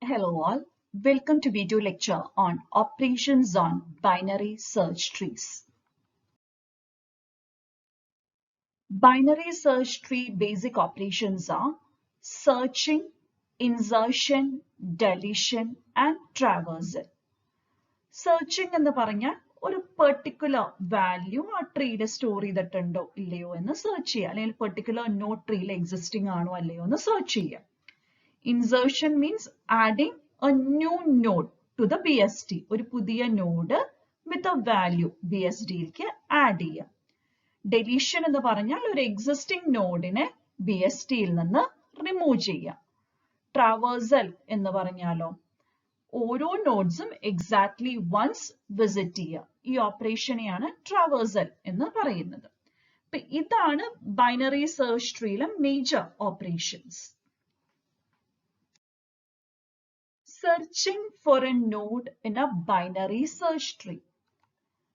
Hello all, welcome to video lecture on operations on binary search trees. Binary search tree basic operations are searching, insertion, deletion and traversal. Searching എന്ന് പറഞ്ഞാൽ ഒരു particular value ആ ട്രീയിൽ store ചെയ്തിട്ടുണ്ടോ ഇല്ലയോ എന്ന് search ചെയ്യുക, അല്ലെങ്കിൽ particular node ട്രീയിൽ existing ആണോ അല്ലയോ എന്ന് സെർച്ച് ചെയ്യുക. Insertion means adding a new node to the BST. ഒരു പുതിയ node with a value BSD യിലേക്ക് ആഡ് ചെയ്യുക. Deletion എന്ന് പറഞ്ഞാൽ ഒരു എക്സിസ്റ്റിംഗ് നോഡിനെ BST യിൽ നിന്ന് റിമൂവ് ചെയ്യുക. Traversal എന്ന് പറഞ്ഞാലോ ഓരോ നോഡ്സും എക്സാക്ട്ലി വൺസ് വിസിറ്റ് ചെയ്യുക. ഈ ഓപ്പറേഷനെയാണ് traversal എന്ന് പറയുന്നത്. അപ്പൊ ഇതാണ് ബൈനറി സെർച്ച് ട്രീയിലെ major operations. Searching for a node in a binary search tree.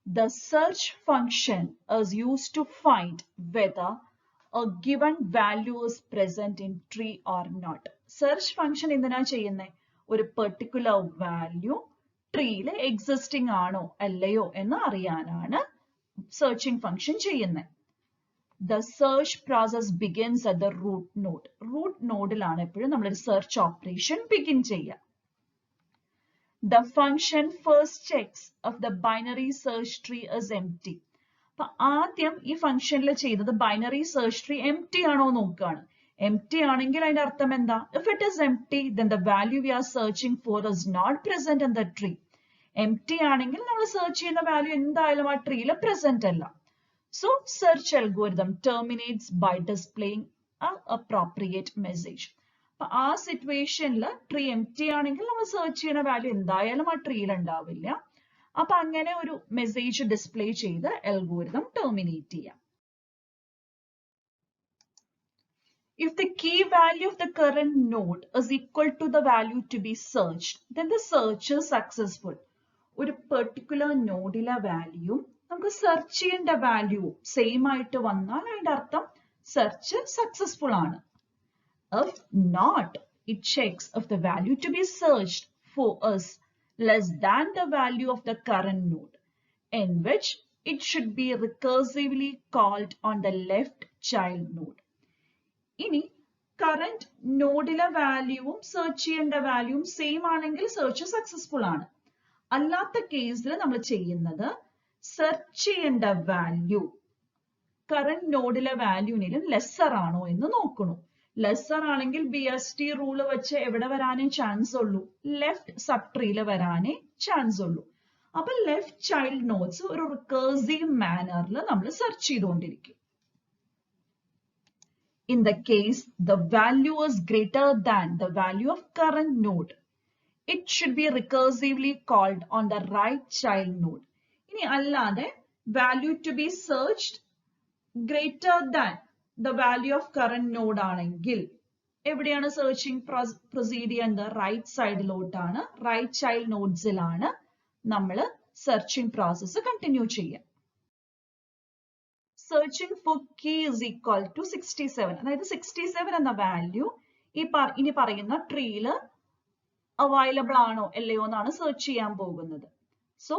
The search function is used to find whether a given value is present in tree or not. Search function എന്തിനാ ചെയ്യുന്നത്? ഒരു particular value ട്രീയിൽ existing ആണോ അല്ലയോ എന്ന് അറിയാനാണ് searching function ചെയ്യുന്നത്. The search process begins at the root node. Root നോഡിലാണ് എപ്പോഴും നമ്മൾ search operation begin ചെയ്യുക. The function first checks if the binary search tree is empty. അപ്പൊ ആദ്യം ഈ ഫംഗ്ഷനിൽ ചെയ്തത് ബൈനറി സെർച്ച് ട്രീ empty ആണോ നോക്കുകയാണ്. empty ആണെങ്കിൽ അതിന്റെ അർത്ഥം എന്താ? If it is empty, then the value we are searching for is not present in the tree. empty ആണെങ്കിൽ നമ്മൾ സെർച്ച് ചെയ്യുന്ന വാല്യൂ എന്തായാലും ആ ട്രീയിൽ പ്രസന്റ് അല്ല. So search algorithm terminates by displaying an appropriate message. അപ്പൊ ആ സിറ്റുവേഷനിൽ ട്രീ empty ആണെങ്കിൽ നമ്മൾ സെർച്ച് ചെയ്യുന്ന വാല്യൂ എന്തായാലും ആ ട്രീയിൽ ഉണ്ടാവില്ല. അപ്പൊ അങ്ങനെ ഒരു മെസ്സേജ് ഡിസ്പ്ലേ ചെയ്ത് അൽഗോരിതം ടെർമിനേറ്റ് ചെയ്യാം. If the key value of the current node is equal to the value to be searched, then the search is successful. ഒരു പെർട്ടിക്കുലർ നോഡിലെ വാല്യൂ നമുക്ക് സെർച്ച് ചെയ്യേണ്ട വാല്യൂ സെയിം ആയിട്ട് വന്നാൽ അതിന്റെ അർത്ഥം സെർച്ച് സക്സസ്ഫുൾ ആണ്. If not, it checks if the value to be searched for is less than the value of the current node, in which it should be recursively called on the left child node. ഇനി current നോഡിലെ വാല്യൂവും search ചെയ്യേണ്ട വാല്യൂവും same ആണെങ്കിൽ search successful ആണ്. അല്ലാത്ത കേസിൽ നമ്മൾ ചെയ്യുന്നത് search ചെയ്യേണ്ട വാല്യൂ കറന്റ് നോഡിലെ വാല്യൂവിനും ലെസ്സർ ആണോ എന്ന് നോക്കണം. ലെസ്സർ ആണെങ്കിൽ BST റൂള് വെച്ച് എവിടെ വരാനേ ചാൻസ് ഉള്ളൂ? ലെഫ്റ്റ് സബ് ട്രീയിൽ വരാനേ ചാൻസ് ഉള്ളൂ. അപ്പൊ ലെഫ്റ്റ് ചൈൽഡ് നോഡ്സ് ഒരു റിക്കേഴ്സീവ് മാനറിൽ നമ്മൾ സെർച്ച് ചെയ്തുകൊണ്ടിരിക്കും. In the case the value is greater than the value of current node, it should be recursively called on the right child node. ഇനി അല്ലാതെ value to be searched greater than the value of current node ആണെങ്കിൽ എവിടെയാണ് searching proceed ചെയ്യേണ്ടത്? Right സൈഡിലോട്ടാണ്, right child നോഡ്സിലാണ് നമ്മൾ searching process continue ചെയ്യുക. Searching for key is equal to 67. അതായത് 67 എന്ന വാല്യൂ ഇനി പറയുന്ന ട്രീയിൽ അവൈലബിൾ ആണോ അല്ലയോ എന്നാണ് സെർച്ച് ചെയ്യാൻ പോകുന്നത്. So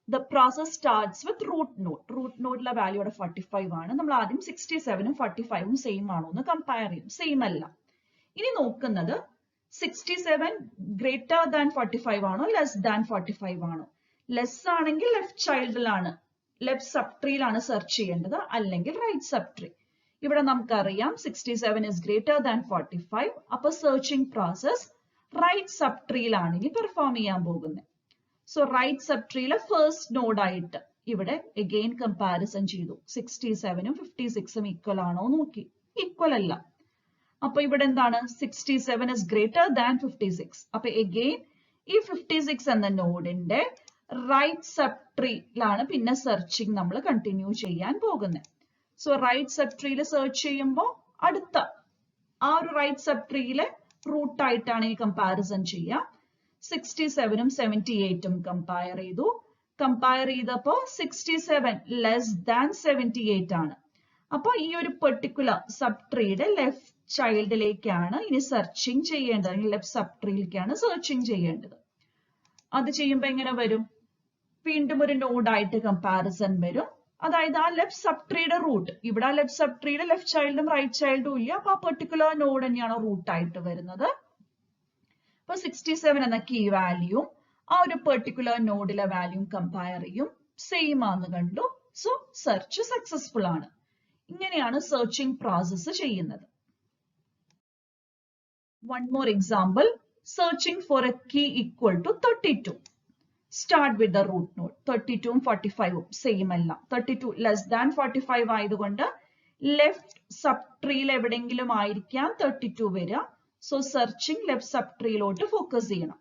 the process starts with root node. Root node la value 45 ആണ്. നമ്മൾ ആദ്യം 67ഉം 45ഉം സെയിം ആണോ എന്ന് കമ്പയർ ചെയ്യും. സെയിം അല്ല. ഇനി നോക്കുന്നത് 67 greater than 45 ആണോ less than 45 ആണോ? ലെസ് ആണെങ്കിൽ ലെഫ്റ്റ് ചൈൽഡിലാണ്, ലെഫ്റ്റ് സബ് ട്രീയിലാണ് സെർച്ച് ചെയ്യേണ്ടത്, അല്ലെങ്കിൽ റൈറ്റ് സബ് ട്രീ. ഇവിടെ നമുക്കറിയാം 67 is greater than 45. അപ്പൊ സെർച്ചിങ് പ്രോസസ് റൈറ്റ് സബ് ട്രീയിലാണ് ഇനി പെർഫോം ചെയ്യാൻ പോകുന്നത്. സോ റൈറ്റ് സബ് ട്രീയിലെ ഫസ്റ്റ് നോഡ് ആയിട്ട് ഇവിടെ അഗെയിൻ കമ്പാരിസൺ ചെയ്തു. 67ഉം 56ഉം ഈക്വൽ ആണോ നോക്കി. ഈക്വൽ അല്ല. അപ്പൊ ഇവിടെ എന്താണ്? 67 is greater than 56. അപ്പൊ അഗെയിൻ ഈ 56 എന്ന നോഡിന്റെ റൈറ്റ് സബ് ട്രീയിലാണ് പിന്നെ സെർച്ചിങ് നമ്മൾ കണ്ടിന്യൂ ചെയ്യാൻ പോകുന്നത്. സോ റൈറ്റ് സബ് ട്രീയിൽ സെർച്ച് ചെയ്യുമ്പോൾ അടുത്ത ആ ഒരു റൈറ്റ് സബ് ട്രീയിലെ റൂട്ട് ആയിട്ടാണ് ഈ കമ്പാരിസൺ ചെയ്യുക. 67ഉം 78ഉം കമ്പയർ ചെയ്തു. കമ്പയർ ചെയ്തപ്പോ 67 ലെസ് ദാൻ 78 ആണ്. അപ്പൊ ഈ ഒരു പെർട്ടിക്കുലർ സബ് ട്രീയുടെ ലെഫ്റ്റ് ചൈൽഡിലേക്കാണ് ഇനി സെർച്ചിങ് ചെയ്യേണ്ടത്, അല്ലെങ്കിൽ ലെഫ്റ്റ് സബ് ട്രീയിലേക്കാണ് സെർച്ചിങ് ചെയ്യേണ്ടത്. അത് ചെയ്യുമ്പോൾ എങ്ങനെ വരും? വീണ്ടും ഒരു നോഡായിട്ട് കമ്പാരിസൺ വരും. അതായത് ആ ലെഫ്റ്റ് സബ് ട്രീയുടെ റൂട്ട്, ഇവിടെ ആ ലെഫ്റ്റ് സബ് ട്രീയുടെ ലെഫ്റ്റ് ചൈൽഡും റൈറ്റ് ചൈൽഡും ഇല്ല, അപ്പൊ ആ പെർട്ടിക്കുലർ നോഡ് തന്നെയാണ് റൂട്ടായിട്ട് വരുന്നത്. അപ്പൊ 67 എന്ന കീ വാല്യൂ ആ ഒരു പെർട്ടിക്കുലർ നോഡിലെ വാല്യൂ കമ്പയർ ചെയ്യും, സെയിം ആണെന്ന് കണ്ടു. സോ സെർച്ച് സക്സസ്ഫുൾ ആണ്. ഇങ്ങനെയാണ് സെർച്ചിങ് പ്രോസസ്സ് ചെയ്യുന്നത്. One more example, searching for a key equal to 32. Start with the root node. 32 ഉം 45 ഉം സെയിം അല്ല. 32 ലെസ് ദാൻ 45 ആയതുകൊണ്ട് ലെഫ്റ്റ് സബ് ട്രീയിൽ എവിടെയെങ്കിലും ആയിരിക്കാം 32 വരിക. സോ സെർച്ചിങ് ലെഫ്റ്റ് സബ് ട്രീയിലോട്ട് ഫോക്കസ് ചെയ്യണം.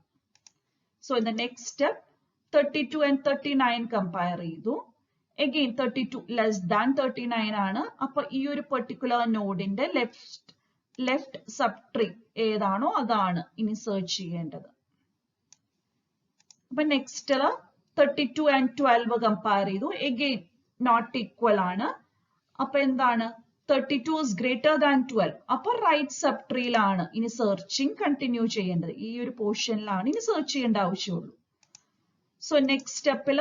So in the next step 32 and 39 compare ചെയ്തു. അഗെയിൻ 32 ലെസ് ദാൻ 39 ആണ്. അപ്പൊ ഈ ഒരു പെർട്ടിക്കുലർ നോഡിന്റെ ലെഫ്റ്റ് സബ് ട്രീ ഏതാണോ അതാണ് ഇനി സെർച്ച് ചെയ്യേണ്ടത്. അപ്പൊ നെക്സ്റ്റ് 32 ആൻഡ് 12 കമ്പയർ ചെയ്തു. അഗെയിൻ നോട്ട് ഈക്വൽ ആണ്. അപ്പൊ എന്താണ്? 32 is greater than 12. അപ്പൊ റൈറ്റ് സബ് ട്രീയിലാണ് ഇനി സെർച്ചിങ് കണ്ടിന്യൂ ചെയ്യേണ്ടത്. ഈ ഒരു പോർഷനിലാണ് ഇനി സെർച്ച് ചെയ്യേണ്ട ആവശ്യമുള്ളൂ. സോ നെക്സ്റ്റ് സ്റ്റെപ്പിൽ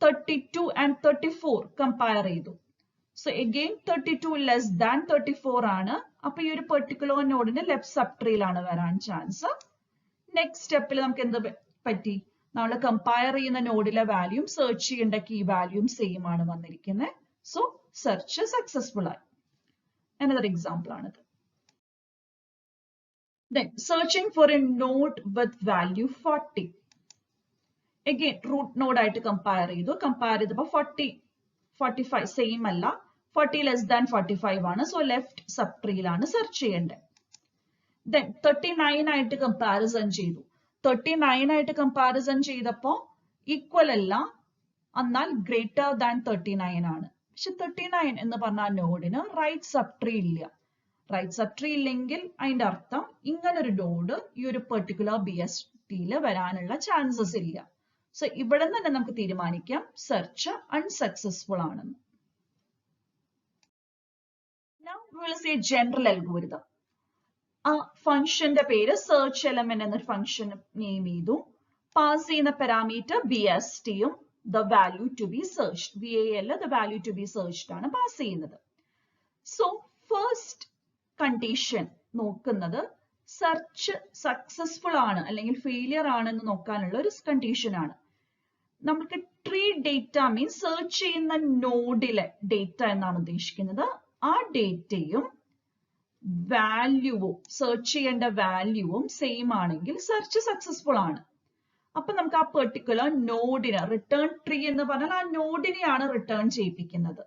32 ആൻഡ് 34 കമ്പയർ ചെയ്തു. സോ അഗെയിൻ 32 ലെസ് ദാൻ 34 ആണ്. അപ്പൊ ഈ ഒരു പെർട്ടിക്കുലർ നോഡിന്റെ ലെഫ്റ്റ് സബ് ട്രീയിലാണ് വരാൻ ചാൻസ്. നെക്സ്റ്റ് സ്റ്റെപ്പിൽ നമുക്ക് എന്ത് പറ്റി? നമ്മൾ കമ്പയർ ചെയ്യുന്ന നോഡിലെ വാല്യൂം സെർച്ച് ചെയ്യേണ്ട കീ വാല്യൂം സെയിം ആണ് വന്നിരിക്കുന്നത്. സോ സെർച്ച് സക്സസ്ഫുൾ ആയി. Another example ആണത്. Then searching for a node with value 40. Again root node ആയിട്ട് കമ്പയർ ചെയ്തു. കമ്പയർ ചെയ്തപ്പോൾ 40, 45 സെയിം അല്ല. 40 ലെസ് ദാൻ 45 ആണ്. സോ ലെഫ്റ്റ് സബ് ട്രീയിലാണ് സെർച്ച് ചെയ്യേണ്ടത്. Then 39 ആയിട്ട് കമ്പാരിസൺ ചെയ്തു. 39 ആയിട്ട് കമ്പാരിസൺ ചെയ്തപ്പോൾ ഈക്വൽ അല്ല, എന്നാൽ ഗ്രേറ്റർ ദാൻ 39 ആണ്. പക്ഷെ 39 എന്ന് പറഞ്ഞ നോഡിന് റൈറ്റ് സബ് ട്രീ ഇല്ല. റൈറ്റ് സബ് ട്രീ ഇല്ലെങ്കിൽ അതിന്റെ അർത്ഥം ഇങ്ങനൊരു നോഡ് ഈ ഒരു പെർട്ടിക്കുലർ BSTയിൽ വരാനുള്ള ചാൻസസ് ഇല്ല. സോ ഇവിടെ തന്നെ നമുക്ക് തീരുമാനിക്കാം സെർച്ച് അൺസക്സസ്ഫുൾ ആണെന്ന്. Now we will say general algorithm. ആ ഫംഗ്ഷന്റെ പേര് സെർച്ച് എലമെന്റ് എന്നൊരു ഫംഗ്ഷൻ നെയിം ചെയ്തു. പാസ് ചെയ്യുന്ന parameter BSTയും the value to be searched, VAL, the value to be searched ആണ് പാസ് ചെയ്യുന്നത്. സോ ഫസ്റ്റ് കണ്ടീഷൻ നോക്കുന്നത് സെർച്ച് സക്സസ്ഫുൾ ആണ് അല്ലെങ്കിൽ ഫെയിലിയർ ആണെന്ന് നോക്കാനുള്ള ഒരു കണ്ടീഷൻ ആണ്. നമുക്ക് ട്രീ ഡേറ്റ മീൻസ് സെർച്ച് ചെയ്യുന്ന നോഡിലെ ഡേറ്റ എന്നാണ് ഉദ്ദേശിക്കുന്നത്. ആ ഡേറ്റയും വാല്യൂവും സെർച്ച് ചെയ്യേണ്ട വാല്യൂവും സെയിം ആണെങ്കിൽ സെർച്ച് സക്സസ്ഫുൾ ആണ്. അപ്പൊ നമുക്ക് ആ പെർട്ടിക്കുലർ നോഡിന് റിട്ടേൺ ട്രീ എന്ന് പറഞ്ഞാൽ ആ നോഡിനെയാണ് റിട്ടേൺ ചെയ്യിപ്പിക്കുന്നത്.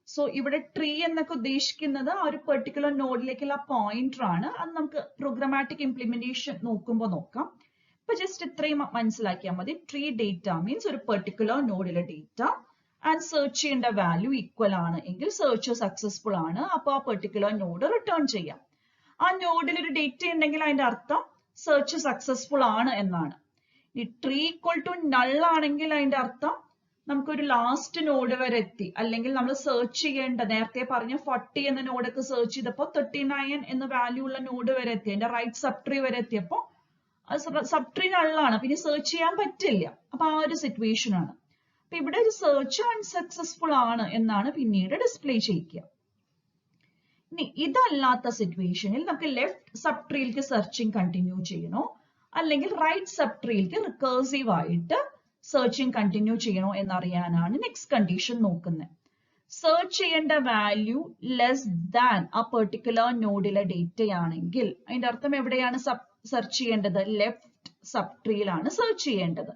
സോ ഇവിടെ ട്രീ എന്നൊക്കെ ഉദ്ദേശിക്കുന്നത് ആ ഒരു പെർട്ടിക്കുലർ നോഡിലേക്കുള്ള പോയിന്റർ ആണ്. അത് നമുക്ക് പ്രോഗ്രാമാറ്റിക് ഇംപ്ലിമെന്റേഷൻ നോക്കുമ്പോൾ നോക്കാം. ഇപ്പൊ ജസ്റ്റ് ഇത്രയും മനസ്സിലാക്കിയാൽ മതി. ട്രീ ഡേറ്റ മീൻസ് ഒരു പെർട്ടിക്കുലർ നോഡിലെ ഡേറ്റ ആൻഡ് സെർച്ച് ചെയ്യേണ്ട വാല്യൂ ഈക്വൽ ആണ് എങ്കിൽ സെർച്ച് സക്സസ്ഫുൾ ആണ്. അപ്പൊ ആ പെർട്ടിക്കുലർ നോഡ് റിട്ടേൺ ചെയ്യാം. ആ നോഡിൽ ഒരു ഡേറ്റ ഉണ്ടെങ്കിൽ അതിന്റെ അർത്ഥം സെർച്ച് സക്സസ്ഫുൾ ആണ് എന്നാണ്. ഈ ട്രീ ഈക്വൽ ടു നൾ ആണെങ്കിൽ അതിന്റെ അർത്ഥം നമുക്കൊരു ലാസ്റ്റ് നോഡ് വരെ എത്തി, അല്ലെങ്കിൽ നമ്മൾ സെർച്ച് ചെയ്യേണ്ട നേരത്തെ പറഞ്ഞ 40 എന്ന നോഡൊക്കെ സെർച്ച് ചെയ്തപ്പോൾ 39 എന്ന വാല്യൂ ഉള്ള നോഡ് വരെ എത്തി, അതിന്റെ റൈറ്റ് സബ് ട്രീ വരെ എത്തിയപ്പോൾ സബ് ട്രീ നള്ളാണ്, പിന്നെ സെർച്ച് ചെയ്യാൻ പറ്റില്ല. അപ്പൊ ആ ഒരു സിറ്റുവേഷൻ ആണ്. അപ്പൊ ഇവിടെ ഒരു സെർച്ച് അൺസക്സസ്ഫുൾ ആണ് എന്നാണ് പിന്നീട് ഡിസ്പ്ലേ ചെയ്യിക്കുക. ഇനി ഇതല്ലാത്ത സിറ്റുവേഷനിൽ നമുക്ക് ലെഫ്റ്റ് സബ് ട്രീയിലേക്ക് സെർച്ചിങ് കണ്ടിന്യൂ ചെയ്യണോ അല്ലെങ്കിൽ റൈറ്റ് സബ് ട്രീയിലേക്ക് റിക്കേഴ്സീവ് ആയിട്ട് സെർച്ചിങ് കണ്ടിന്യൂ ചെയ്യണോ എന്നറിയാനാണ് നെക്സ്റ്റ് കണ്ടീഷൻ നോക്കുന്നത്. സെർച്ച് ചെയ്യേണ്ട വാല്യൂ ലെസ് ദാൻ ആ പെർട്ടിക്കുലർ നോഡിലെ ഡേറ്റ ആണെങ്കിൽ അതിന്റെ അർത്ഥം എവിടെയാണ് സെർച്ച് ചെയ്യേണ്ടത്? ലെഫ്റ്റ് സബ് ട്രീയിലാണ് സെർച്ച് ചെയ്യേണ്ടത്.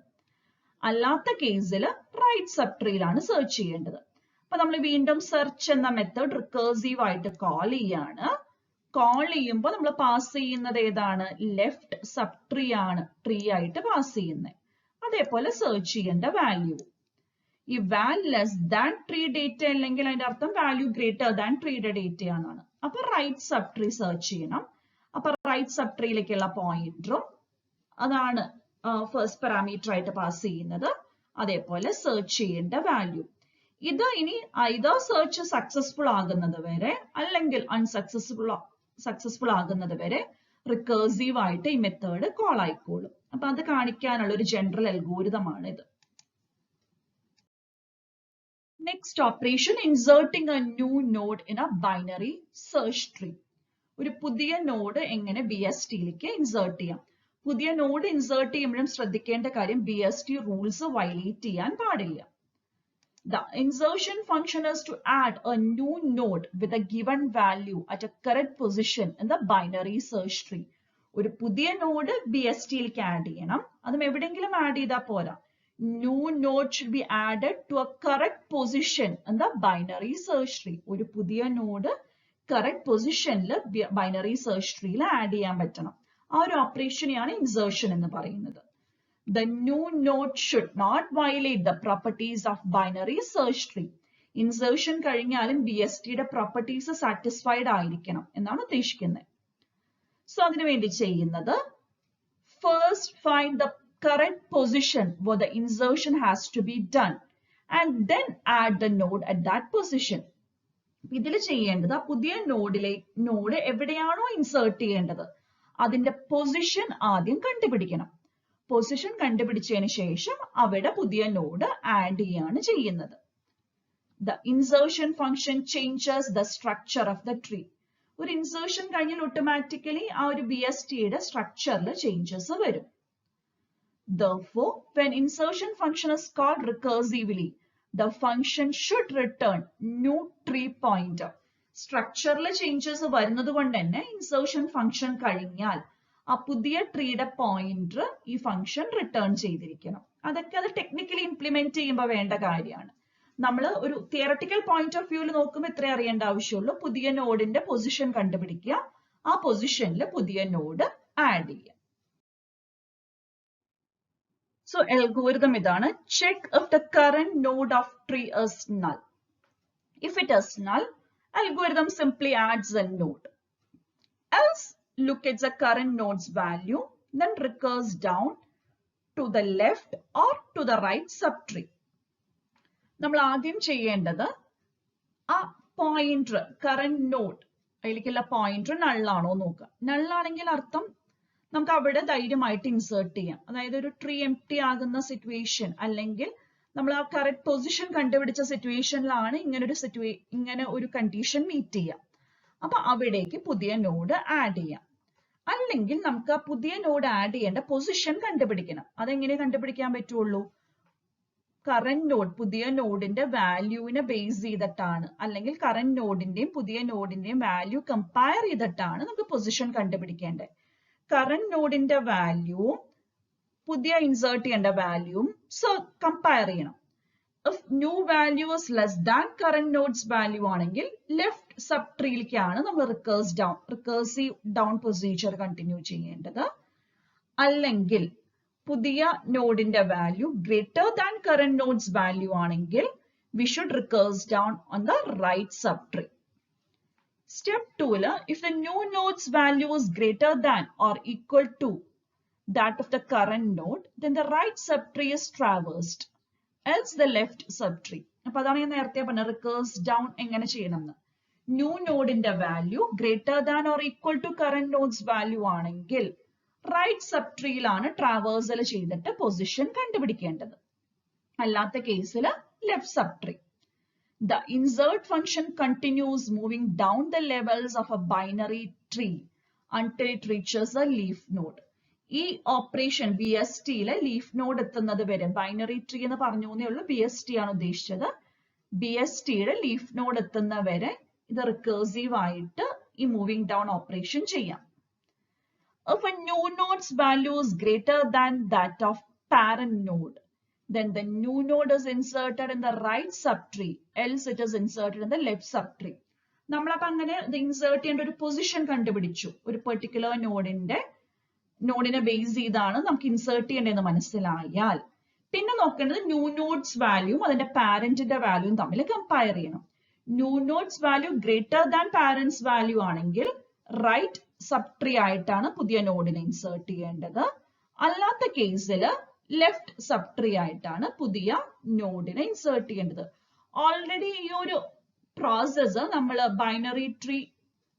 അല്ലാത്ത കേസിൽ റൈറ്റ് സബ് ട്രീയിലാണ് സെർച്ച് ചെയ്യേണ്ടത്. അപ്പൊ നമ്മൾ വീണ്ടും സെർച്ച് എന്ന മെത്തേഡ് റിക്കേഴ്സീവ് ആയിട്ട് കോൾ ചെയ്യാണ്. കോൾ ചെയ്യുമ്പോൾ നമ്മൾ പാസ് ചെയ്യുന്നത് ഏതാണ്? ലെഫ്റ്റ് സബ് ട്രീ ആണ് ട്രീ ആയിട്ട് പാസ് ചെയ്യുന്നത്. അതേപോലെ സെർച്ച് ചെയ്യേണ്ട വാല്യൂ ഈ value less than tree data അല്ലെങ്കിൽ അതിന്റെ അർത്ഥം വാല്യൂ ഗ്രേറ്റർ ദാൻ ട്രീയുടെ ഡേറ്റ ആണെന്നാണ്. അപ്പൊ റൈറ്റ് സബ് ട്രീ സെർച്ച് ചെയ്യണം. അപ്പൊ റൈറ്റ് സബ് ട്രീയിലേക്കുള്ള പോയിന്ററും അതാണ് ഫസ്റ്റ് പാരാമീറ്റർ ആയിട്ട് പാസ് ചെയ്യുന്നത്. അതേപോലെ സെർച്ച് ചെയ്യേണ്ട വാല്യൂ ഇത് ഇനി ഐദർ സെർച്ച് സക്സസ്ഫുൾ ആകുന്നത് വരെ അല്ലെങ്കിൽ അൺസക്സസ്ഫുൾ സക്സസ്ഫുൾ ആകുന്നത് വരെ റിക്കേഴ്സീവ് ആയിട്ട് ഈ മെത്തേഡ് കോൾ ആയിക്കോളും. അപ്പൊ അത് കാണിക്കാനുള്ള ഒരു ജനറൽ അൽഗോരിതമാണ് ഇത്. Next operation, inserting A new node in A binary search tree. ഒരു പുതിയ നോഡ് എങ്ങനെ BSTയിലേക്ക് ഇൻസേർട്ട് ചെയ്യാം. പുതിയ നോഡ് ഇൻസേർട്ട് ചെയ്യുമ്പോഴും ശ്രദ്ധിക്കേണ്ട കാര്യം BST റൂൾസ് വയലേറ്റ് ചെയ്യാൻ പാടില്ല. The insertion function is to add a new node with a given value at a correct position in the binary search tree. ഒരു പുതിയ നോഡ് BSTയിലേക്ക് ആഡ് ചെയ്യണം. അതും എവിടെയെങ്കിലും ആഡ് ചെയ്താൽ പോരാ. New node should be added to a correct position in the binary search tree. ഒരു പുതിയ node correct പൊസിഷനിൽ ബൈനറി സെർച്ച് ട്രീയിൽ ആഡ് ചെയ്യാൻ പറ്റണം. ആ ഒരു ഓപ്പറേഷനെയാണ് ഇൻസേർഷൻ എന്ന് പറയുന്നത്. The new node should not violate the properties of binary search tree. Insertion കഴിഞ്ഞാലും BSTയുടെ പ്രോപ്പർട്ടീസ് സാറ്റിസ്ഫൈഡ് ആയിരിക്കണം എന്നാണ് ഉദ്ദേശിക്കുന്നത്. സോ അതിനുവേണ്ടി ചെയ്യുന്നത്, first find the correct position where the insertion has to be done and then add the node at that position. ഇതിൽ ചെയ്യേണ്ടത് ആ പുതിയ നോഡ് എവിടെയാണോ ഇൻസേർട്ട് ചെയ്യേണ്ടത് അതിന്റെ പൊസിഷൻ ആദ്യം കണ്ടുപിടിക്കണം. പൊസിഷൻ കണ്ടുപിടിച്ചതിന് ശേഷം അവിടെ പുതിയ നോഡ് ആഡ് ചെയ്യാണ് ചെയ്യുന്നത്. The insertion function changes the structure of the tree. ഒരു ഇൻസേർഷൻ കഴിഞ്ഞാൽ ഓട്ടോമാറ്റിക്കലി ആ ഒരു BSTയുടെ സ്ട്രക്ചറിൽ ചേഞ്ചസ് വരും. Therefore, when insertion function is called recursively, the function should return new tree pointer. സ്ട്രക്ചറിൽ ചേഞ്ചസ് വരുന്നത് കൊണ്ട് തന്നെ ഇൻസേർഷൻ ഫംഗ്ഷൻ കഴിഞ്ഞാൽ ആ പുതിയ ട്രീയുടെ പോയിന്റർ ഈ ഫംഗ്ഷൻ റിട്ടേൺ ചെയ്തിരിക്കണം. അതൊക്കെ അത് ടെക്നിക്കലി ഇംപ്ലിമെന്റ് ചെയ്യുമ്പോൾ വേണ്ട കാര്യമാണ്. നമ്മൾ ഒരു തിയറട്ടിക്കൽ പോയിന്റ് ഓഫ് വ്യൂവിൽ നോക്കുമ്പോൾ ഇത്രേ അറിയേണ്ട ആവശ്യമുള്ളൂ. പുതിയ നോഡിന്റെ പൊസിഷൻ കണ്ടുപിടിക്കുക, ആ പൊസിഷനിൽ പുതിയ നോഡ് ആഡ് ചെയ്യുക. സോ അൽഗോരിതം ഇതാണ്. Check if the current node of tree is null. If it is null, algorithm simply adds a node. Else, look at the current node's value, then recurse down to the left or to the right subtree. നമ്മൾ ആദ്യം ചെയ്യേണ്ടത് ആ pointer current node അതിലേക്കുള്ള pointer നള്ളാണോ നോക്കുക. നള്ളാണെങ്കിൽ അർത്ഥം നമുക്ക് അവിടെ ധൈര്യമായിട്ട് ഇൻസേർട്ട് ചെയ്യാം. അതായത് ഒരു ട്രീ എംപ്റ്റി ആകുന്ന സിറ്റുവേഷൻ അല്ലെങ്കിൽ നമ്മൾ ആ കറക്റ്റ് പൊസിഷൻ കണ്ടുപിടിച്ച സിറ്റുവേഷനിലാണ് ഇങ്ങനെ ഒരു കണ്ടീഷൻ മീറ്റ് ചെയ്യാം. അപ്പൊ അവിടേക്ക് പുതിയ നോഡ് ആഡ് ചെയ്യാം. അല്ലെങ്കിൽ നമുക്ക് ആ പുതിയ നോഡ് ആഡ് ചെയ്യേണ്ട പൊസിഷൻ കണ്ടുപിടിക്കണം. അതെങ്ങനെ കണ്ടുപിടിക്കാൻ പറ്റുള്ളൂ? കറന്റ് നോഡ് പുതിയ നോഡിന്റെ വാല്യൂവിനെ ബേസ് ചെയ്തിട്ടാണ്, അല്ലെങ്കിൽ കറന്റ് നോഡിന്റെയും പുതിയ നോഡിന്റെയും വാല്യൂ കമ്പയർ ചെയ്തിട്ടാണ് നമുക്ക് പൊസിഷൻ കണ്ടുപിടിക്കേണ്ടത്. കറന്റ് നോഡിന്റെ വാല്യൂവും പുതിയ ഇൻസേർട്ട് ചെയ്യേണ്ട വാല്യൂവും കമ്പയർ ചെയ്യണം. If new value is less than current node's value ആണെങ്കിൽ ലെഫ്റ്റ് സബ് ട്രീയിലേക്കാണ് നമ്മൾ റിക്കേഴ്സീവ് ഡൗൺ പ്രൊസീജിയർ കണ്ടിന്യൂ ചെയ്യേണ്ടത്. അല്ലെങ്കിൽ പുതിയ നോഡിന്റെ value greater than current nodes value ആണെങ്കിൽ we should recurse down on the right subtree. Step 2, if the new node's value is greater than or equal to that of the current node, then the right subtree is traversed, else the left subtree. അപ്പോൾ അതാണ് ഞാൻ നേരത്തെ പറഞ്ഞ recurse down എങ്ങനെ ചെയ്യണമെന്ന്. New നോഡിന്റെ value greater than or equal to current nodes value ആണെങ്കിൽ right സബ്ട്രീയിലാണ് ട്രാവേഴ്സൽ ചെയ്തിട്ട് പൊസിഷൻ കണ്ടുപിടിക്കേണ്ടത്. അല്ലാത്ത കേസിൽ left subtree. The insert function continues moving down the levels of a binary tree until it reaches a leaf node. ഈ operation BSTയിലെ leaf node എത്തുന്നത് വരെ, binary tree എന്ന് പറഞ്ഞു എന്നേ ഉള്ളൂ, BST ആണ് ഉദ്ദേശിച്ചത്. BSTയുടെ ലീഫ് നോഡ് എത്തുന്ന വരെ ഇത് റിക്കേഴ്സീവ് ആയിട്ട് ഈ മൂവിംഗ് ഡൗൺ ഓപ്പറേഷൻ ചെയ്യാം. If a new node's value is greater than that of parent node, then the new node is inserted in the right subtree, else it is inserted in the left subtree. നമ്മളപ്പോ അങ്ങനെ ഇത് insert ചെയ്യേണ്ട ഒരു position കണ്ടുപിടിച്ചു. ഒരു particular നോഡിനെ base ചെയ്താണ് നമുക്ക് ഇൻസേർട്ട് ചെയ്യേണ്ടതെന്ന് മനസ്സിലായാൽ പിന്നെ നോക്കേണ്ടത് ന്യൂ നോഡ്സ് വാല്യൂവും അതിന്റെ പാരന്റിന്റെ വാല്യൂവും തമ്മിൽ കമ്പയർ ചെയ്യണം. New nodes value greater than parents value ആണെങ്കിൽ റൈറ്റ് സബ്ട്രീ ആയിട്ടാണ് പുതിയ നോഡിനെ ഇൻസേർട്ട് ചെയ്യേണ്ടത്. അല്ലാത്ത കേസിൽ ലെഫ്റ്റ് സബ്ട്രീ ആയിട്ടാണ് പുതിയ നോഡിനെ ഇൻസേർട്ട് ചെയ്യേണ്ടത്. ഓൾറെഡി ഈ ഒരു പ്രോസസ്സ് നമ്മൾ ബൈനറി ട്രീ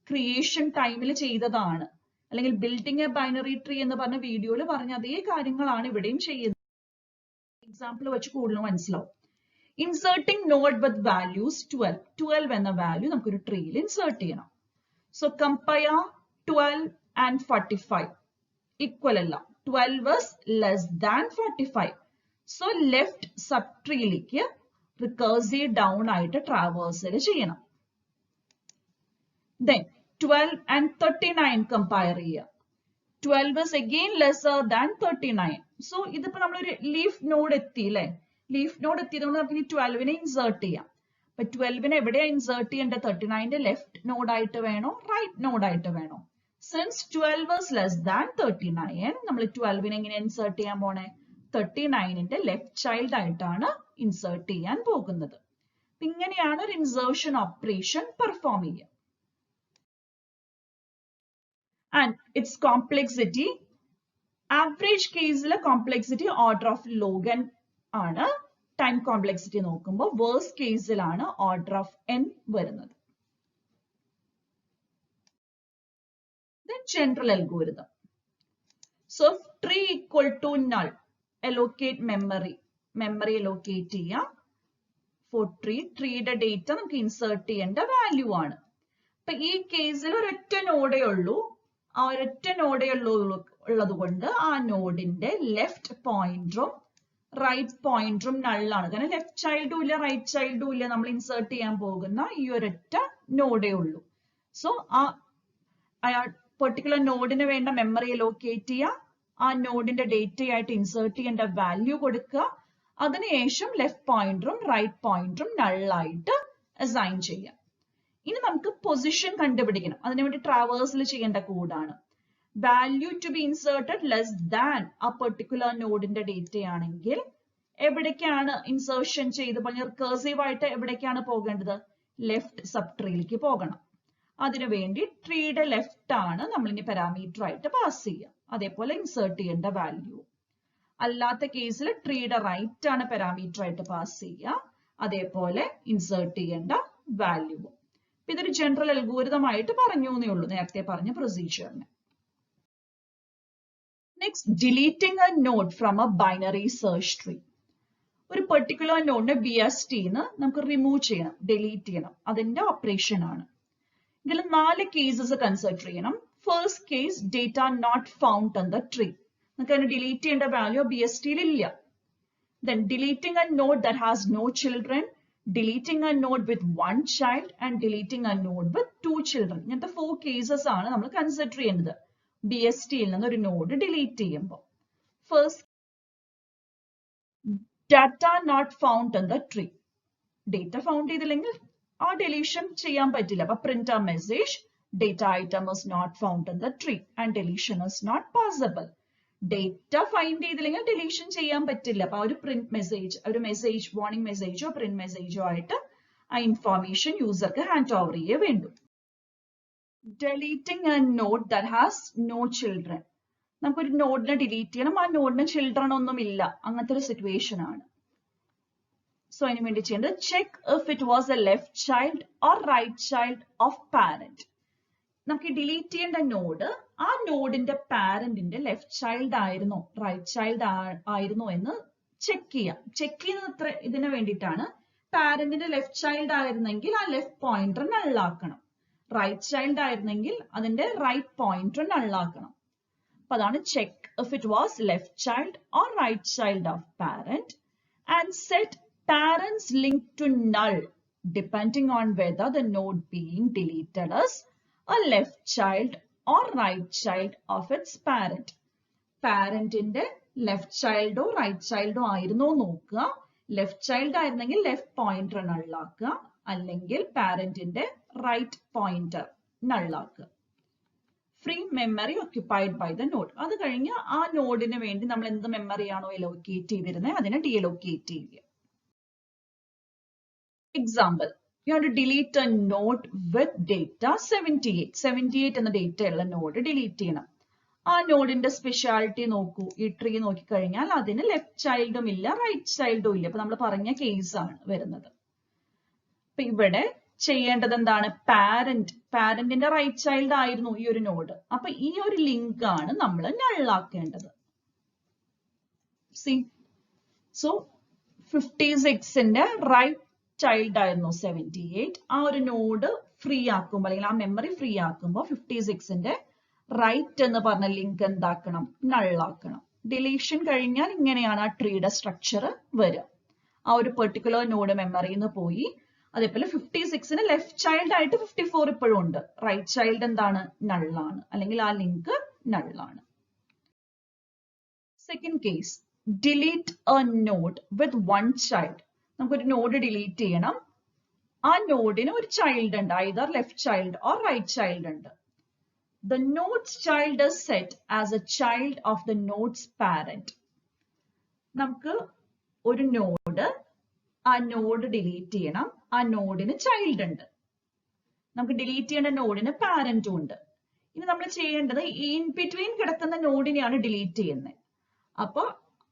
ക്രിയേഷൻ ടൈമിൽ ചെയ്തതാണ്. അല്ലെങ്കിൽ ബിൽഡിംഗ് എ ബൈനറി ട്രീ എന്ന് പറഞ്ഞ വീഡിയോയിൽ പറഞ്ഞ അതേ കാര്യങ്ങളാണ് ഇവിടെയും ചെയ്യുന്നത്. എക്സാമ്പിൾ വെച്ച് കൂടുതൽ മനസ്സിലാവും. ഇൻസേർട്ടിംഗ് നോഡ് വിത്ത് വാല്യൂസ് 12 എന്ന വാല്യൂ നമുക്കൊരു ട്രീയിൽ ഇൻസേർട്ട് ചെയ്യണം. സോ കമ്പയർ 12 and 45 ഈക്വൽ അല്ല. 12 is less than 45. So left sub ട്രീയിലേക്ക് റിക്കേഴ്സീവ് ഡൗൺ ആയിട്ട് ട്രാവേഴ്സൽ ചെയ്യണം. Then 12 and 39 compare ചെയ്യുക. 12 is again lesser than 39. So ഇതിപ്പോ നമ്മളൊരു ലീഫ് നോഡ് എത്തി അല്ലേ? ലീഫ് നോഡ് എത്തിയതുകൊണ്ട് നമുക്ക് ഇനി 12നെ ഇൻസേർട്ട് ചെയ്യാം. അപ്പൊ 12നെ എവിടെയാ ഇൻസേർട്ട് ചെയ്യേണ്ടത്? 39ന്റെ ലെഫ്റ്റ് നോഡ് ആയിട്ട് വേണോ റൈറ്റ് നോഡ് ആയിട്ട് വേണോ? സിൻസ് 12 is less than 39, നമ്മൾ 12നെ എങ്ങനെ ഇൻസേർട്ട് ചെയ്യാൻ പോണേ? 39ന്റെ ലെഫ്റ്റ് ചൈൽഡ് ആയിട്ടാണ് ഇൻസേർട്ട് ചെയ്യാൻ പോകുന്നത്. ഇങ്ങനെയാണ് ഒരു ഇൻസേർഷൻ ഓപ്പറേഷൻ പെർഫോം ചെയ്യുക. And its complexity, average case complexity order of log n ആണ്. Time complexity നോക്കുമ്പോൾ worst case ലാണ് order of n വരുന്നത്. Then general algorithm. So if tree equal to null, allocate memory allocate ചെയ്യുക. For treeയുടെ data നമുക്ക് insert ചെയ്യേണ്ട value ആണ്. അപ്പൊ ഈ കേസിൽ ഒരൊറ്റ നോഡേ ഉള്ളൂ. ആ ഒരൊറ്റ നോഡേ ഉള്ളത് കൊണ്ട് ആ നോഡിന്റെ ലെഫ്റ്റ് പോയിന്ററും റൈറ്റ് പോയിന്ററും നള്ളാണ്. കാരണം ലെഫ്റ്റ് ചൈൽഡും ഇല്ല റൈറ്റ് ചൈൽഡും ഇല്ല. നമ്മൾ ഇൻസേർട്ട് ചെയ്യാൻ പോകുന്ന ഈ ഒരൊറ്റ നോഡേ ഉള്ളൂ. സോ ആ പെർട്ടിക്കുലർ നോഡിന് വേണ്ട മെമ്മറി അലോക്കേറ്റ് ചെയ്യുക. ആ നോഡിന്റെ ഡേറ്റയായിട്ട് ഇൻസേർട്ട് ചെയ്യേണ്ട വാല്യൂ കൊടുക്കുക. അതിനുശേഷം ലെഫ്റ്റ് പോയിന്ററും റൈറ്റ് പോയിന്ററും നള്ളായിട്ട് അസൈൻ ചെയ്യാം. ഇനി നമുക്ക് പൊസിഷൻ കണ്ടുപിടിക്കണം. അതിനുവേണ്ടി ട്രാവേഴ്സിൽ ചെയ്യേണ്ട കോഡാണ്. Value to be inserted less than ആ പെർട്ടിക്കുലർ നോഡിന്റെ ഡേറ്റ ആണെങ്കിൽ എവിടേക്കാണ് ഇൻസേർഷൻ ചെയ്ത് റിക്കേഴ്സീവ് ആയിട്ട് എവിടേക്കാണ് പോകേണ്ടത്? ലെഫ്റ്റ് സബ് ട്രീയിലേക്ക് പോകണം. അതിനുവേണ്ടി ട്രീയുടെ ലെഫ്റ്റ് ആണ് നമ്മൾ ഇനി പാരാമീറ്റർ ആയിട്ട് പാസ് ചെയ്യുക. അതേപോലെ ഇൻസേർട്ട് ചെയ്യേണ്ട വാല്യൂ. അല്ലാത്ത കേസിൽ ട്രീയുടെ റൈറ്റ് ആണ് പാരാമീറ്റർ ആയിട്ട് പാസ് ചെയ്യുക. അതേപോലെ ഇൻസേർട്ട് ചെയ്യേണ്ട വാല്യൂ. ഇതൊരു ജനറൽ അൽഗോരിതം ആയിട്ട് പറഞ്ഞു എന്നേ ഉള്ളൂ, നേരത്തെ പറഞ്ഞ പ്രൊസീജിയറിന്. Next, deleting a node from a binary search tree. ഒരു പെർട്ടിക്കുലർ നോഡിനെ BSTന്ന് നമുക്ക് റിമൂവ് ചെയ്യണം, ഡിലീറ്റ് ചെയ്യണം. അതിന്റെ ഓപ്പറേഷൻ ആണ്. ഇതിൽ 4 കേസസ് കൺസിഡർ ചെയ്യണം. First case, data not found in the tree. നമുക്ക് അതിനെ ഡിലീറ്റ് ചെയ്യേണ്ട വാല്യൂ BSTയിൽ ഇല്ല. Then deleting a node that has no children, deleting a node with 1 child and deleting a node with 2 children. ഇങ്ങനത്തെ 4 cases ആണ് നമ്മൾ consider ചെയ്യുന്നത് BSTയിൽ നിന്ന് ഒരു നോഡ് ഡിലീറ്റ് ചെയ്യുമ്പോൾ. First, data not found in the tree. Data found ചെയ്തില്ലെങ്കിൽ ആ ഡിലീഷൻ ചെയ്യാൻ പറ്റില്ല. അപ്പൊ print a message, data item is not found in the tree and deletion is not possible. Data find ചെയ്തില്ലെങ്കിൽ ഡിലീഷൻ ചെയ്യാൻ പറ്റില്ല. അപ്പൊ ഒരു പ്രിന്റ് മെസ്സേജ്, ഒരു മെസ്സേജ് വാർണിംഗ് മെസ്സേജോ പ്രിന്റ് മെസ്സേജോ ആയിട്ട് ആ ഇൻഫോർമേഷൻ യൂസർക്ക് ഹാൻഡ് ഓവർ ചെയ്യേ വേണ്ടു. Deleting a node that has no children. നമുക്കൊരു നോഡിനെ ഡിലീറ്റ് ചെയ്യണം, ആ നോഡിന് ചിൽഡ്രൻ ഒന്നും ഇല്ല, അങ്ങനത്തെ ഒരു സിറ്റുവേഷൻ ആണ്. സോ അതിന് വേണ്ടി ചെയ്യേണ്ടത്, check if it was a left child or right child of parent. നമുക്ക് ഡിലീറ്റ് ചെയ്യേണ്ട നോഡ് ആ നോഡിന്റെ പാരന്റിന്റെ ലെഫ്റ്റ് ചൈൽഡ് ആയിരുന്നോ റൈറ്റ് ചൈൽഡ് ആയിരുന്നോ എന്ന് ചെക്ക് ചെയ്യാം. ചെക്ക് ചെയ്യുന്നത് ഇതിന് വേണ്ടിയിട്ടാണ്. പാരന്റിന്റെ ലെഫ്റ്റ് ചൈൽഡ് ആയിരുന്നെങ്കിൽ ആ ലെഫ്റ്റ് പോയിന്റർ നള്ളാക്കണം. റൈറ്റ് ചൈൽഡ് ആയിരുന്നെങ്കിൽ അതിന്റെ റൈറ്റ് പോയിന്റർ നള്ളാക്കണം. അപ്പൊ അതാണ് check if it was left child or right child of parent and set parent's link to null depending on whether the node being deleted is a left child or right child of its parent. പാരന്റിന്റെ left ചൈൽഡോ right ചൈൽഡോ ആയിരുന്നോ നോക്കുക. Left child ആയിരുന്നെങ്കിൽ left pointer നള്ളാക്കുക, അല്ലെങ്കിൽ പാരന്റിന്റെ right pointer നള്ളാക്കുക. Free memory occupied by the node. അത് കഴിഞ്ഞ് ആ നോഡിന് വേണ്ടി നമ്മൾ എന്ത് മെമ്മറി ആണോ അലോക്കേറ്റ് ചെയ്തിരുന്നത് അതിനെ ഡീഅലോക്കേറ്റ് ചെയ്യുക. Example, you have to delete a node with data 78. 78 എന്ന ഡേറ്റ ഉള്ള നോഡ് ഡിലീറ്റ് ചെയ്യണം. ആ നോഡിന്റെ സ്പെഷ്യാലിറ്റി നോക്കൂ. ഈ ട്രീ നോക്കിക്കഴിഞ്ഞാൽ അതിന് ലെഫ്റ്റ് ചൈൽഡും ഇല്ല റൈറ്റ് ചൈൽഡും ഇല്ല. അപ്പൊ നമ്മൾ പറഞ്ഞ കേസ് ആണ് വരുന്നത്. അപ്പൊ ഇവിടെ ചെയ്യേണ്ടത് എന്താണ്? പാരന്റിന്റെ റൈറ്റ് ചൈൽഡ് ആയിരുന്നു ഈ ഒരു നോഡ്. അപ്പൊ ഈ ഒരു ലിങ്ക് ആണ് നമ്മൾ നള്ളാക്കേണ്ടത്. സോ 56ന്റെ റൈറ്റ് ചൈൽഡ് ആയിരുന്നു 78. ആ ഒരു നോഡ് ഫ്രീ ആക്കുമ്പോൾ അല്ലെങ്കിൽ ആ മെമ്മറി ഫ്രീ ആക്കുമ്പോൾ 56ന്റെ റൈറ്റ് എന്ന് പറഞ്ഞ ലിങ്ക് എന്താക്കണം? നള്ളാക്കണം. ഡിലീഷൻ കഴിഞ്ഞാൽ ഇങ്ങനെയാണ് ആ ട്രീയുടെ സ്ട്രക്ചർ വരിക. ആ ഒരു പെർട്ടിക്കുലർ നോഡ് മെമ്മറിയിൽ നിന്ന് പോയി. അതേപോലെ 56ന് ലെഫ്റ്റ് ചൈൽഡ് ആയിട്ട് 54 ഇപ്പോഴും ഉണ്ട്. റൈറ്റ് ചൈൽഡ് എന്താണ്? നള്ളാണ്, അല്ലെങ്കിൽ ആ ലിങ്ക് നള്ളാണ്. Second case, delete a node with one child. നമുക്കൊരു നോഡ് ഡിലീറ്റ് ചെയ്യണം. ആ നോഡിന് ഒരു ചൈൽഡ് ഉണ്ട്, either left child or right child ഉണ്ട്. The node's child is set as a child of the node's parent. നമുക്ക് ഒരു നോഡ്, ആ നോഡ് ഡിലീറ്റ് ചെയ്യണം. ആ നോഡിന് ചൈൽഡ് ഉണ്ട്. നമുക്ക് ഡിലീറ്റ് ചെയ്യേണ്ട നോഡിന് പാരന്റും ഉണ്ട്. ഇനി നമ്മൾ ചെയ്യേണ്ടത് ഇൻ ബിറ്റ്വീൻ കിടക്കുന്ന നോഡിനെയാണ് ഡിലീറ്റ് ചെയ്യുന്നത്. അപ്പൊ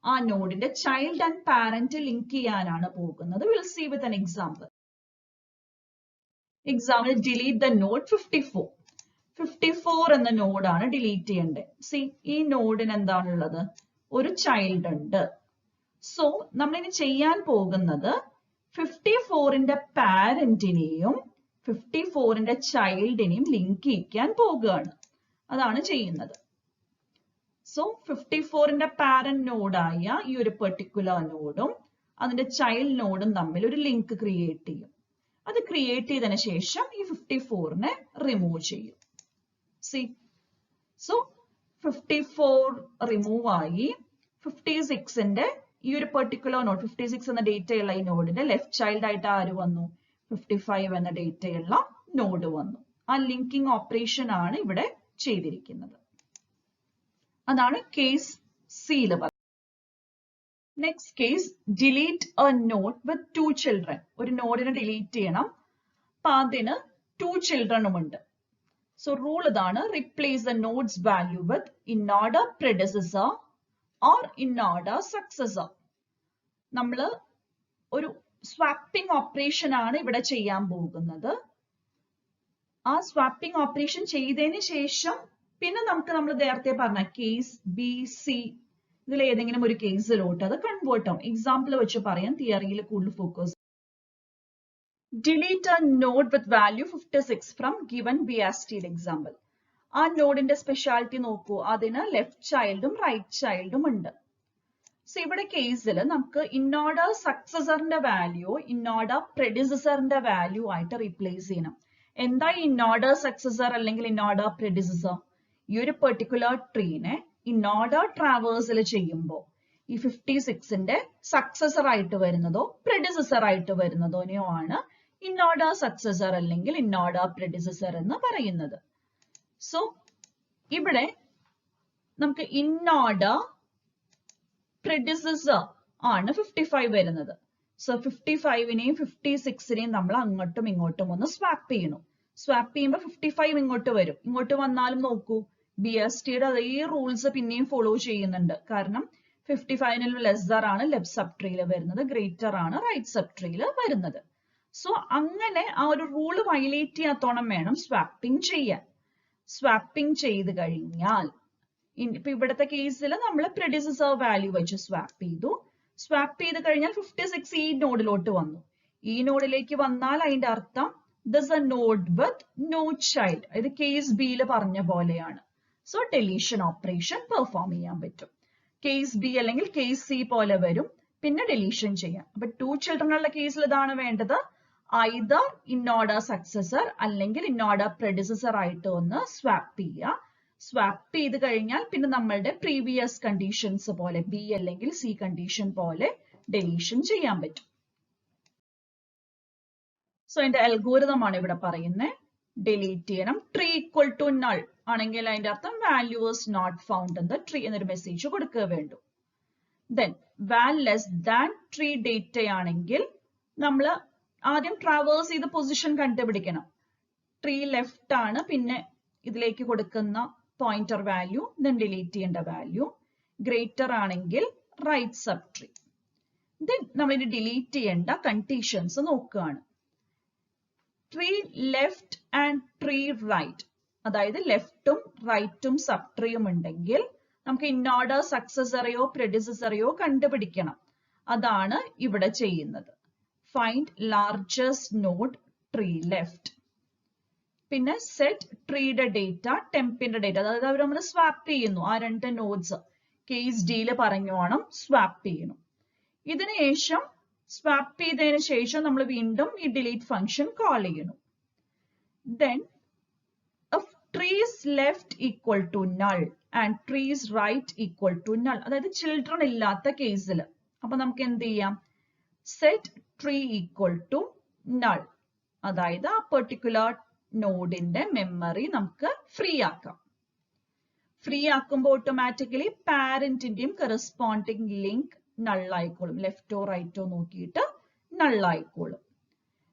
ആ നോഡിന്റെ ചൈൽഡ് ആൻഡ് പാരന്റ് ലിങ്ക് ചെയ്യാനാണ് പോകുന്നത്. We'll see with an example. Example, delete the node 54. 54 എന്ന നോഡാണ് ഡിലീറ്റ് ചെയ്യേണ്ടത്. സി, ഈ നോഡിന് എന്താണുള്ളത്? ഒരു ചൈൽഡ് ഉണ്ട്. സോ നമ്മളിനി ചെയ്യാൻ പോകുന്നത് 54ന്റെ പാരന്റിനെയും 54ന്റെ ചൈൽഡിനെയും ലിങ്ക് ചെയ്യിക്കാൻ പോകുകയാണ്. അതാണ് ചെയ്യുന്നത്. സോ 54ന്റെ പാരന്റ് നോഡായ ഈ ഒരു പെർട്ടിക്കുലർ നോഡും അതിന്റെ ചൈൽഡ് നോഡും തമ്മിൽ ഒരു ലിങ്ക് ക്രിയേറ്റ് ചെയ്യും. അത് ക്രിയേറ്റ് ചെയ്തതിനു ശേഷം ഈ 54നെ റിമൂവ് ചെയ്യും. See, so 54 റിമൂവ് ആയി. 56ന്റെ ഈ ഒരു പെർട്ടിക്കുലർ നോഡ്, 56 എന്ന ഡേറ്റയുള്ള ഈ നോഡിന്റെ ലെഫ്റ്റ് ചൈൽഡ് ആയിട്ട് ആര് വന്നു? 55 എന്ന ഡേറ്റയുള്ള നോഡ് വന്നു. ആ ലിങ്കിങ് ഓപ്പറേഷൻ ആണ് ഇവിടെ ചെയ്തിരിക്കുന്നത്. അതാണ് കേസ് സിയിൽ പറയുന്നത്. Next case, delete a node with 2 children. ഒരു നോഡിനെ ഡിലീറ്റ് ചെയ്യണം. അപ്പൊ അതിന് 2 ചിൽഡ്രനും ഉണ്ട്. So rule ഇതാണ്, replace the node's value with in order predecessor or in order successor. നമ്മൾ ഒരു സ്വാപ്പിംഗ് ഓപ്പറേഷൻ ആണ് ഇവിടെ ചെയ്യാൻ പോകുന്നത്. ആ സ്വാപ്പിംഗ് ഓപ്പറേഷൻ ചെയ്തതിന് ശേഷം പിന്നെ നമുക്ക് നമ്മൾ നേരത്തെ പറഞ്ഞ കേസ് ബി, സി, ഇതിൽ ഏതെങ്കിലും ഒരു കേസിലോട്ട് അത് കൺവേർട്ട് ആവും. എക്സാമ്പിൾ വെച്ച് പറയാം, തിയറിയിൽ കൂടുതൽ focus. Delete a node with value 56 from given BST example. ആ നോഡിന്റെ സ്പെഷ്യാലിറ്റി നോക്കൂ. അതിന് ലെഫ്റ്റ് ചൈൽഡും റൈറ്റ് ചൈൽഡും ഉണ്ട്. സോ ഇവിടെ കേസിൽ നമുക്ക് ഇന്നോർഡർ സക്സസറിന്റെ വാല്യൂ ഇന്നോർഡർ പ്രെഡിസസറിന്റെ വാല്യൂ ആയിട്ട് റീപ്ലേസ് ചെയ്യണം. എന്താ ഇന്നോർഡർ സക്സസർ അല്ലെങ്കിൽ ഇന്നോർഡർ പ്രെഡിസസർ? ഈ ഒരു പെർട്ടിക്കുലർ ട്രീനെ ഇന്നോർഡർ ട്രാവേഴ്സിൽ ചെയ്യുമ്പോൾ ഈ 56ന്റെ സക്സസർ ആയിട്ട് വരുന്നതോ പ്രെഡിസസർ ആയിട്ട് വരുന്നതോനെയോ ആണ് ഇന്നോർഡർ സക്സസർ അല്ലെങ്കിൽ ഇന്നോർഡർ പ്രെഡിസസർ എന്ന് പറയുന്നത്. സോ ഇവിടെ നമുക്ക് ഇന്നോർഡർ പ്രെഡിസസർ ആണ് 55 വരുന്നത്. സോ 55നെയും 56നെയും നമ്മൾ അങ്ങോട്ടും ഇങ്ങോട്ടും ഒന്ന് സ്വാപ്പ് ചെയ്യണം. സ്വാപ്പ് ചെയ്യുമ്പോൾ 55 ഇങ്ങോട്ട് വരും. ഇങ്ങോട്ട് വന്നാലും നോക്കൂ, BSTയുടെ അതേ റൂൾസ് പിന്നെയും ഫോളോ ചെയ്യുന്നുണ്ട്. കാരണം 55 ലെസ്സർ ആണ് ലെഫ്റ്റ് സബ് ട്രീയിൽ വരുന്നത്, ഗ്രേറ്റർ ആണ് റൈറ്റ് സബ് ട്രീയിൽ വരുന്നത്. സോ അങ്ങനെ ആ ഒരു റൂള് വയലേറ്റ് ചെയ്യാത്തോണം വേണം സ്വാപ്പിംഗ് ചെയ്യാൻ. സ്വാപ്പിംഗ് ചെയ്ത് കഴിഞ്ഞാൽ ഇപ്പൊ ഇവിടുത്തെ കേസിൽ നമ്മൾ പ്രെഡിസസർ വാല്യൂ വെച്ച് സ്വാപ്പ് ചെയ്തു. സ്വാപ്പ് ചെയ്ത് കഴിഞ്ഞാൽ 56 ഈ നോഡിലോട്ട് വന്നു. ഈ നോഡിലേക്ക് വന്നാൽ അതിന്റെ അർത്ഥം this a node with no child, ഇത് കേസ് ബിയിൽ പറഞ്ഞ പോലെയാണ്. സോ ഡെലീഷൻ ഓപ്പറേഷൻ പെർഫോം ചെയ്യാൻ പറ്റും. കേസ് ബി അല്ലെങ്കിൽ കേസ് സി പോലെ വരും, പിന്നെ ഡെലീഷൻ ചെയ്യാം. അപ്പൊ 2 ചിൽഡ്രൻ ഉള്ള കേസിൽ ഇതാണ് വേണ്ടത്, ഐദർ ഇന്നോർഡർ സക്സസർ അല്ലെങ്കിൽ ഇന്നോർഡർ പ്രെഡിസസർ ആയിട്ട് ഒന്ന് സ്വാപ്പ് ചെയ്യുക. സ്വാപ്പ് ചെയ്ത് കഴിഞ്ഞാൽ പിന്നെ നമ്മളുടെ പ്രീവിയസ് കണ്ടീഷൻസ് പോലെ ബി അല്ലെങ്കിൽ സി കണ്ടീഷൻ പോലെ ഡെലീഷൻ ചെയ്യാൻ പറ്റും. സോ അതിന്റെ അൽഗോരിതം ആണ് ഇവിടെ പറയുന്നത്. ഡിലീറ്റ് ചെയ്യണം. ട്രീ ഈക്വൽ ടു നൾ ആണെങ്കിൽ അതിന്റെ അർത്ഥം value is not found in the tree എന്നൊരു മെസ്സേജ് കൊടുക്കുക വേണ്ടു. ദെൻ വാൽ ലെസ് ദാൻ ട്രീ ഡേറ്റ ആണെങ്കിൽ നമ്മൾ ആദ്യം ട്രാവേഴ്സ് ചെയ്ത് പൊസിഷൻ കണ്ടുപിടിക്കണം. ട്രീ ലെഫ്റ്റ് ആണ്, പിന്നെ ഇതിലേക്ക് കൊടുക്കുന്ന പോയിന്റർ വാല്യൂ, ദെൻ ഡിലീറ്റ് ചെയ്യേണ്ട വാല്യൂ. ഗ്രേറ്റർ ആണെങ്കിൽ റൈറ്റ് സബ് ട്രീ. ദെൻ നമ്മൾ ഇത് ഡിലീറ്റ് ചെയ്യേണ്ട കണ്ടീഷൻസ് നോക്കുകയാണ്. Tree left and tree right, അതായത് ലെഫ്റ്റും റൈറ്റും സബ് ട്രീയും ഉണ്ടെങ്കിൽ നമുക്ക് ഇന്നോർഡർ സക്സസറിയോ പ്രെഡിസസറിയോ കണ്ടുപിടിക്കണം. അതാണ് ഇവിടെ ചെയ്യുന്നത്. Find largest node tree left. പിന്നെ സെറ്റ് ട്രീയുടെ ഡേറ്റ, ടെമ്പിന്റെ ഡേറ്റ, അതായത് അവർ നമ്മൾ സ്വാപ്പ് ചെയ്യുന്നു. ആ രണ്ട് നോഡ്സ് കേസ് ഡിയിൽ പറഞ്ഞോണം സ്വാപ്പ് ചെയ്യണം. ഇതിനുശേഷം സ്വാപ്പ് ചെയ്തതിനു ശേഷം നമ്മൾ വീണ്ടും ഈ ഡിലീറ്റ് ഫംഗ്ഷൻ കോൾ ചെയ്യണം. Then if trees left equal to null and trees right equal to null, അതായത് ചിൽഡ്രൻ ഇല്ലാത്ത കേസിൽ അപ്പൊ നമുക്ക് എന്ത് ചെയ്യാം? Set tree equal to null, അതായത് ആ പെർട്ടിക്കുലർ നോഡിന്റെ മെമ്മറി നമുക്ക് ഫ്രീ ആക്കാം. ഫ്രീ ആക്കുമ്പോൾ ഓട്ടോമാറ്റിക്കലി പാരന്റിന്റെയും കറസ്പോണ്ടിങ് ലിങ്ക് null ആയിക്കോളും. ലെഫ്റ്റോ റൈറ്റോ നോക്കിയിട്ട് null ആയിക്കോളും.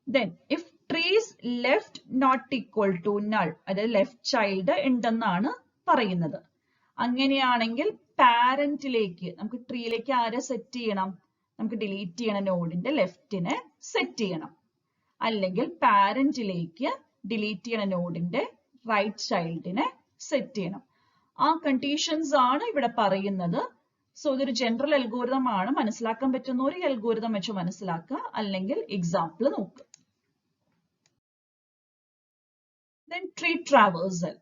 Then if trees left not equal to null, അതായത് ലെഫ്റ്റ് ചൈൽഡ് ഉണ്ടെന്നാണ് പറയുന്നത്. അങ്ങനെയാണെങ്കിൽ പാരന്റിലേക്ക് നമുക്ക് ട്രീയിലേക്ക് ആരെ സെറ്റ് ചെയ്യണം? നമുക്ക് ഡിലീറ്റ് ചെയ്യണ നോഡിന്റെ ലെഫ്റ്റിനെ സെറ്റ് ചെയ്യണം. അല്ലെങ്കിൽ പാരന്റിലേക്ക് ഡിലീറ്റ് ചെയ്യണ നോഡിന്റെ റൈറ്റ് ചൈൽഡിനെ സെറ്റ് ചെയ്യണം. ആ കണ്ടീഷൻസ് ആണ് ഇവിടെ പറയുന്നത്. സോ ഇതൊരു ജനറൽ അൽഗോരിതം ആണ്. മനസ്സിലാക്കാൻ പറ്റുന്ന ഒരു അൽഗോരിതം വെച്ച് മനസ്സിലാക്കുക, അല്ലെങ്കിൽ എക്സാമ്പിൾ നോക്കുക. Then tree traversal.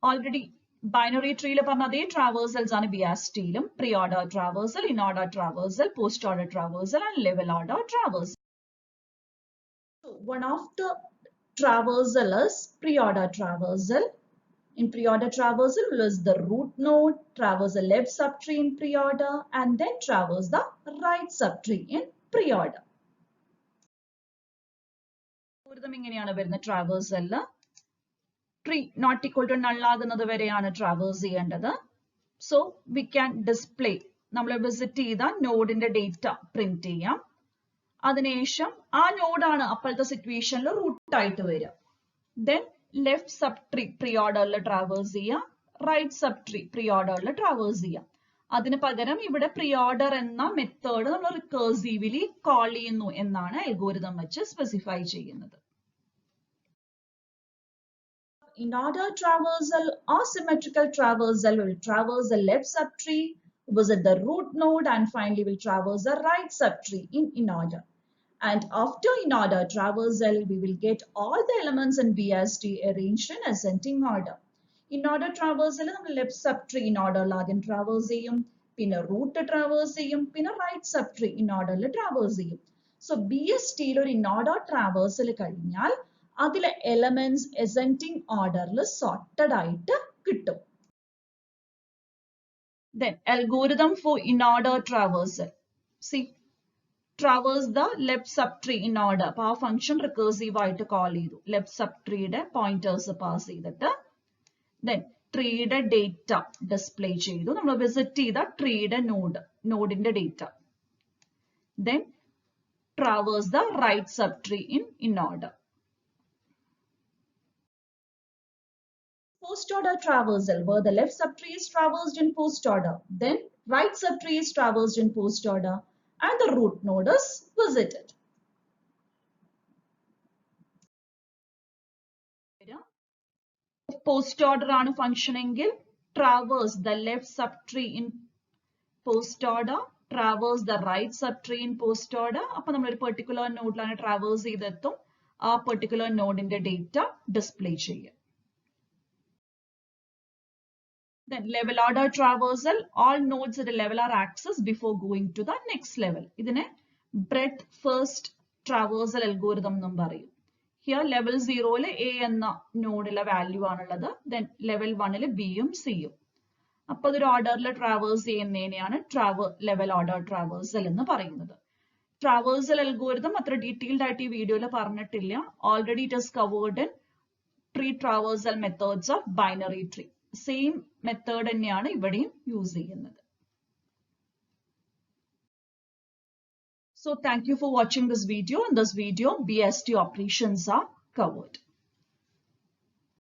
Already binary tree യിൽ പറഞ്ഞ അതേ traversals ആണ് BST യിലും. Pre-order traversal, in-order traversal, post-order traversal and level order traversal. So one of the traversal is pre-order traversal. In pre-order traversal, we'll use the root node, traverse the left subtree in pre-order, and then traverse the right subtree in pre-order. ഇങ്ങനെയാണ് വരുന്ന traversal. Tree not equal to null ആകുന്നത് വരെയാണ് traverse ചെയ്യേണ്ടത്. So we can display, നമ്മൾ visit ചെയ്ത നോഡിന്റെ data print ചെയ്യാം. അതിനുശേഷം ആ നോഡാണ് അപ്പോഴത്തെ സിറ്റുവേഷനിൽ റൂട്ട് ആയിട്ട് വരിക. Then left sub tree pre ഓർഡറിൽ ട്രാവേഴ്സ് ചെയ്യാം, റൈറ്റ് സബ് ട്രീ പ്രീ ഓർഡറിൽ ട്രാവേഴ്സ് ചെയ്യാം. അതിന് പകരം ഇവിടെ പ്രീ ഓർഡർ എന്ന മെത്തേഡ് നമ്മൾ റിക്കേഴ്സീവ്ലി കോൾ ചെയ്യുന്നു എന്നാണ് അൽഗോരിതം വെച്ച് സ്പെസിഫൈ ചെയ്യുന്നത്. In-order traversal or symmetrical traversal will traverse the left subtree, visit the root node, and finally will traverse the right subtree in order. And after in-order traversal, we will get all the elements in BST arranged in ascending order. In-order traversal, we left subtree in order ആദ്യം traverse ചെയ്യും, പിന്നെ root traverse ചെയ്യും, പിന്നെ right subtree in order traverse ചെയ്യും. So BST ഒരു in-order traversal കഴിഞ്ഞാൽ അതിലെ elements ascending orderൽ sorted ആയിട്ട് കിട്ടും. Then algorithm for in-order traversal. See, traverse the left subtree in order. അപ്പോൾ ആ function recursive ആയിട്ട് call ചെയ്തു. Left subtreeയുടെ pointers pass ചെയ്തിട്ട് then ട്രീയുടെ ഡേറ്റ ഡിസ്പ്ലേ ചെയ്തു. നമ്മൾ വിസിറ്റ് ചെയ്ത ട്രീയുടെ നോഡിന്റെ data. Then traverse the right subtree in order. Post-order traversal, where the left subtree is traversed in post-order, then right subtree is traversed in post-order, and the root node is visited. Post-order ആണ് function എങ്കിൽ traverse the left subtree in post-order, traverse the right subtree in post-order. അപ്പോൾ നമ്മൾ ഒരു particular നോഡിലാണ് traverse ചെയ്തെത്തും. ആ particular നോഡിന്റെ data display ചെയ്യുക. Then level order traversal, all nodes at a level are accessed before going to the next level. ഇതിനെ breadth first traversal algorithm എന്നും പറയും. Here level 0 A എന്ന നോഡിലെ വാല്യൂ ആണുള്ളത്. Then level 1 B യും C യും. അപ്പോൾ ഇതൊരു ഓർഡറിൽ ട്രാവേഴ്സ് ചെയ്യുന്നതിനെയാണ് level order traversal എന്ന് പറയുന്നത്. Traversal algorithm അത്ര ഡീറ്റെയിൽഡ് ആയിട്ട് ഈ വീഡിയോയിൽ പറഞ്ഞിട്ടില്ല. Already it is covered in tree traversal methods of binary tree. Same method തന്നെയാണ് ഇവിടെയും യൂസ് ചെയ്യുന്നത്. So thank you for watching this video. In this video, BST operations are covered.